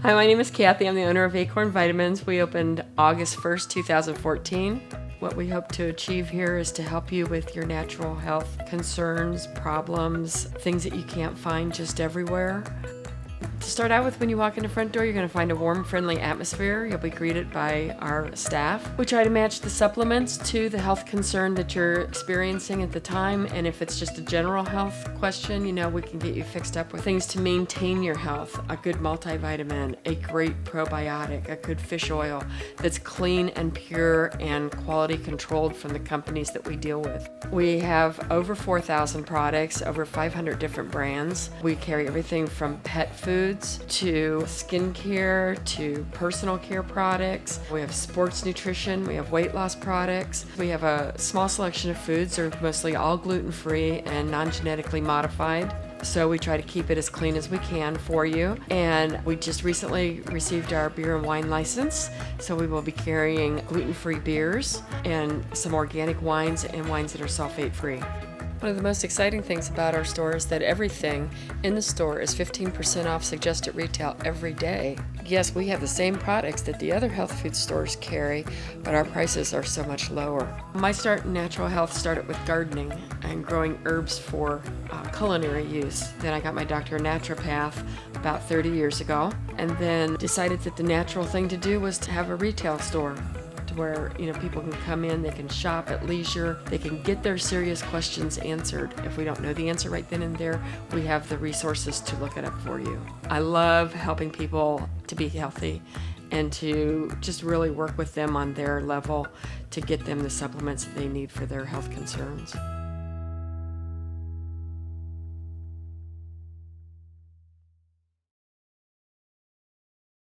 Hi, my name is Kathy. I'm the owner of Acorn Vitamins. We opened August 1st, 2014. What we hope to achieve here is to help you with your natural health concerns, problems, things that you can't find just everywhere. To start out with, when you walk in the front door, you're going to find a warm, friendly atmosphere. You'll be greeted by our staff. We try to match the supplements to the health concern that you're experiencing at the time. And if it's just a general health question, we can get you fixed up with things to maintain your health. A good multivitamin, a great probiotic, a good fish oil that's clean and pure and quality controlled from the companies that we deal with. We have over 4,000 products, over 500 different brands. We carry everything from pet foods to skincare to personal care products. We have sports nutrition, we have weight loss products. We have a small selection of foods. They're mostly all gluten-free and non-genetically modified. So we try to keep it as clean as we can for you. And we just recently received our beer and wine license. So we will be carrying gluten-free beers and some organic wines and wines that are sulfate-free. One of the most exciting things about our store is that everything in the store is 15% off suggested retail every day. Yes, we have the same products that the other health food stores carry, but our prices are so much lower. My start in natural health started with gardening and growing herbs for culinary use. Then I got my doctor of naturopath about 30 years ago, and then decided that the natural thing to do was to have a retail store where people can come in, they can shop at leisure, they can get their serious questions answered. If we don't know the answer right then and there, we have the resources to look it up for you. I love helping people to be healthy and to just really work with them on their level to get them the supplements that they need for their health concerns.